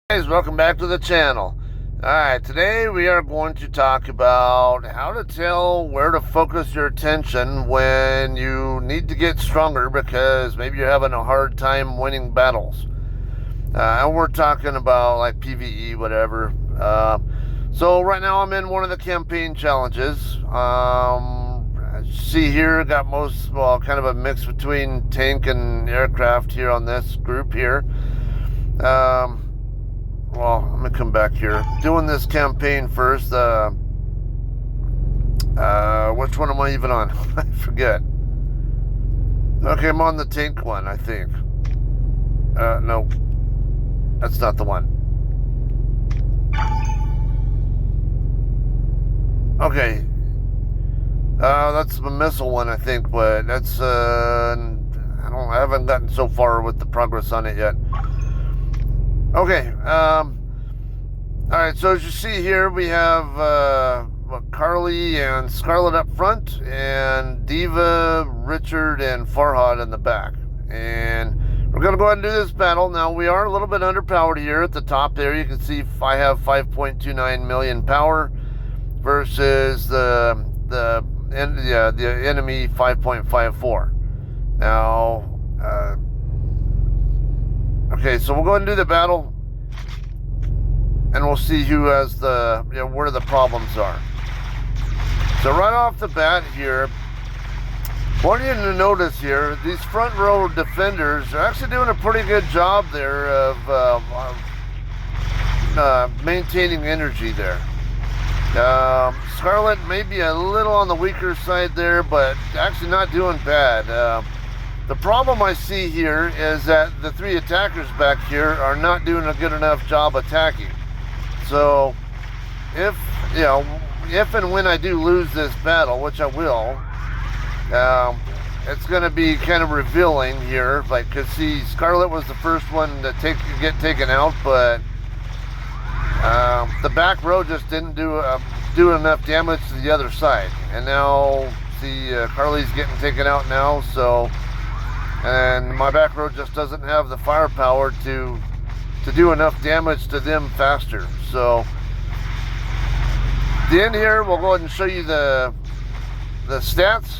Guys, welcome back to the channel. Alright, today we are going to talk about how to tell where to focus your attention when you need to get stronger because maybe you're having a hard time winning battles. And we're talking about like PvE, whatever. So right now I'm in one of the campaign challenges. See here, got kind of a mix between tank and aircraft here on this group here. Well, let me come back here. Doing this campaign first. Which one am I even on? I forget. Okay, I'm on the tank one, I think. No. That's not the one. Okay. That's the missile one, I think, but that's, I haven't gotten so far with the progress on it yet. Okay, alright, so as you see here, we have, Carly and Scarlet up front, and Diva, Richard, and Farhad in the back. And we're going to go ahead and do this battle. Now, we are a little bit underpowered here at the top there. You can see I have 5.29 million power versus the enemy 5.54. Now, okay, so we'll go ahead and do the battle, and we'll see who has where the problems are. So right off the bat here, I want you to notice here, these front row defenders are actually doing a pretty good job there of maintaining energy there. Scarlet may be a little on the weaker side there, but actually not doing bad. The problem I see here is that the three attackers back here are not doing a good enough job attacking. So, if and when I do lose this battle, which I will, it's going to be kind of revealing here. Like, cause see, Scarlet was the first one to get taken out, but the back row just didn't do enough damage to the other side. And now, see, Carly's getting taken out now, so. And my back row just doesn't have the firepower to do enough damage to them faster. So at the end here, we'll go ahead and show you the stats.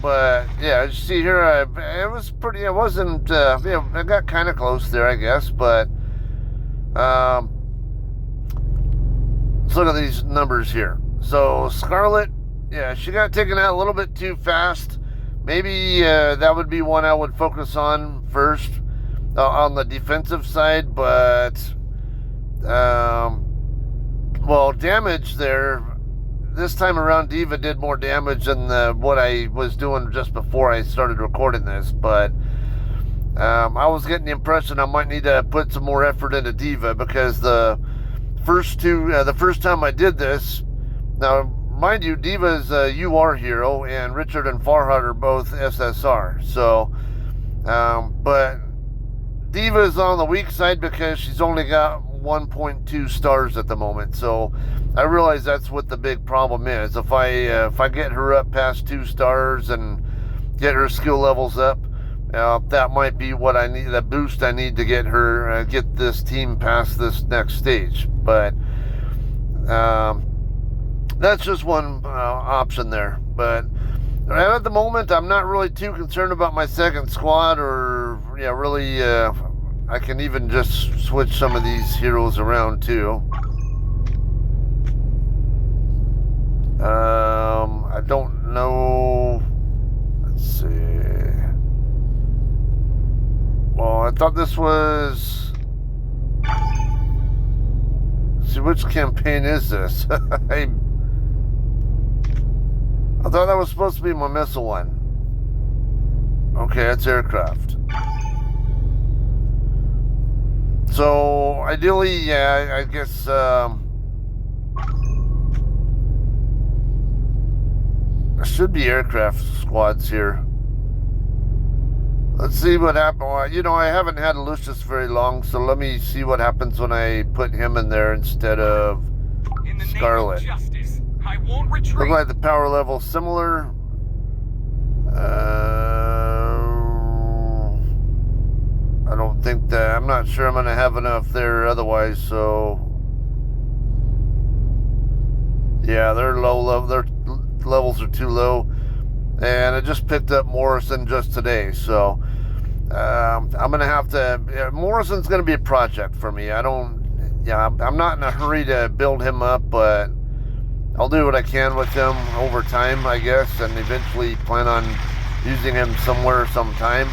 But yeah, as you see here, I got kind of close there, I guess. But let's look at these numbers here. So Scarlet, yeah, she got taken out a little bit too fast. Maybe that would be one I would focus on first on the defensive side, but well, damage there this time around, Diva did more damage than what I was doing just before I started recording this. But I was getting the impression I might need to put some more effort into Diva because the first time I did this, now. Mind you, Diva's a UR hero, and Richard and Farhad are both SSR. So, but Diva's on the weak side because she's only got 1.2 stars at the moment. So, I realize that's what the big problem is. If I get her up past 2 stars and get her skill levels up, that might be what I need, the boost I need to get her, get this team past this next stage. But, that's just one option there. But at the moment, I'm not really too concerned about my second squad, or really, I can even just switch some of these heroes around too. I don't know. Let's see. Well, I thought this was. Let's see, which campaign is this? I thought that was supposed to be my missile one. Okay, that's aircraft. So, ideally, yeah, I guess, there should be aircraft squads here. Let's see what happens. I haven't had Lucius very long, so let me see what happens when I put him in there instead of Scarlet. I won't retreat. Look like the power level similar. I don't think that I'm not sure I'm going to have enough there otherwise. So yeah, their levels are too low, and I just picked up Morrison just today. So I'm going to have to. Morrison's going to be a project for me. I'm not in a hurry to build him up, but I'll do what I can with him over time, I guess, and eventually plan on using him somewhere sometime.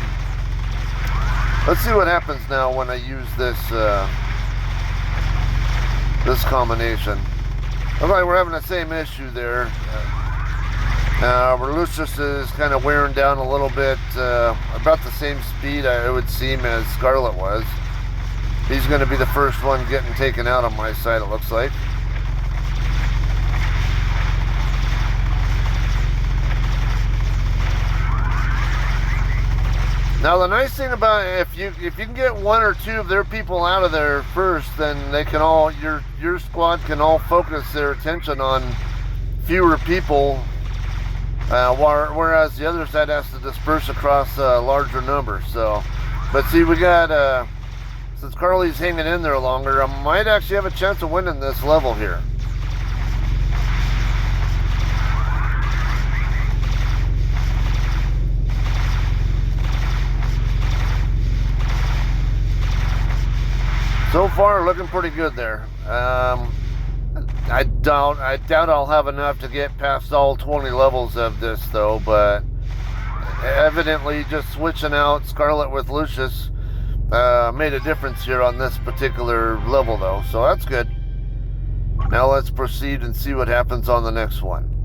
Let's see what happens now when I use this this combination. Okay, we're having the same issue there. Lucius is kind of wearing down a little bit, about the same speed it would seem as Scarlet was. He's going to be the first one getting taken out on my side, it looks like. Now the nice thing about it, if you can get one or two of their people out of there first, then they can all your squad can all focus their attention on fewer people, whereas the other side has to disperse across larger numbers. So, but see, we got since Carly's hanging in there longer, I might actually have a chance of winning this level here. So far, looking pretty good there. I doubt I'll have enough to get past all 20 levels of this though, but evidently just switching out Scarlet with Lucius made a difference here on this particular level though, so that's good. Now let's proceed and see what happens on the next one.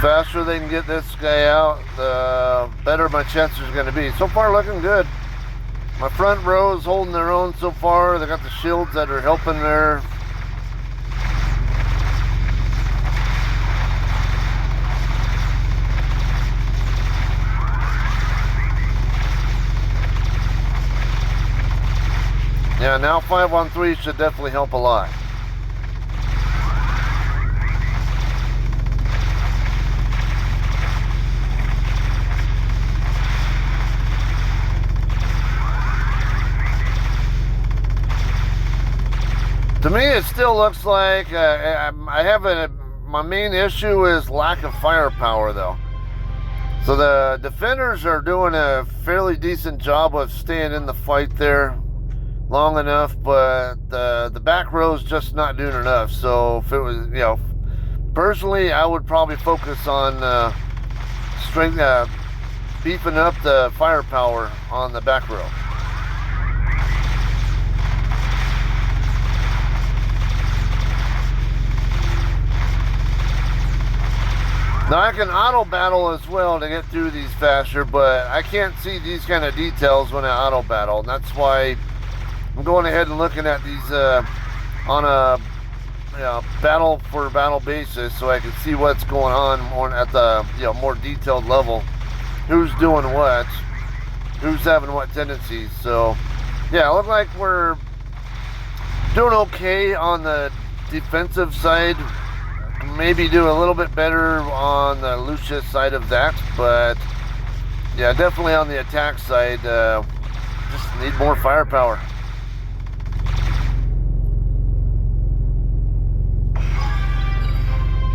Faster they can get this guy out, the better my chances are going to be. So far, looking good. My front row is holding their own so far. They got the shields that are helping there. Yeah, now 5-on-3 should definitely help a lot. To me, it still looks like my main issue is lack of firepower, though. So the defenders are doing a fairly decent job of staying in the fight there long enough, but the back row's just not doing enough. So if it was, personally, I would probably focus on beefing up the firepower on the back row. Now I can auto battle as well to get through these faster, but I can't see these kind of details when I auto battle, and that's why I'm going ahead and looking at these on a battle for battle basis, so I can see what's going on at the more detailed level, who's doing what, who's having what tendencies. So yeah, it looks like we're doing okay on the defensive side. Maybe do a little bit better on the Lucius side of that, but yeah, definitely on the attack side, just need more firepower.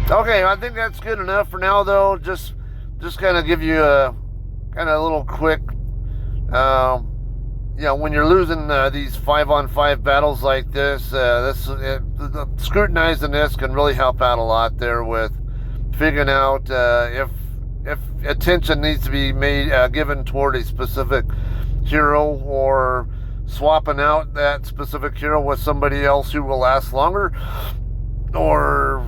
Okay, I think that's good enough for now, though. Just kind of give you a little quick, when you're losing these 5-on-5 battles like this, scrutinizing this can really help out a lot there with figuring out if attention needs to be given toward a specific hero, or swapping out that specific hero with somebody else who will last longer, or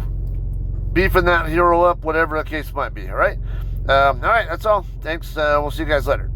beefing that hero up, whatever the case might be. All right, that's all. Thanks. We'll see you guys later.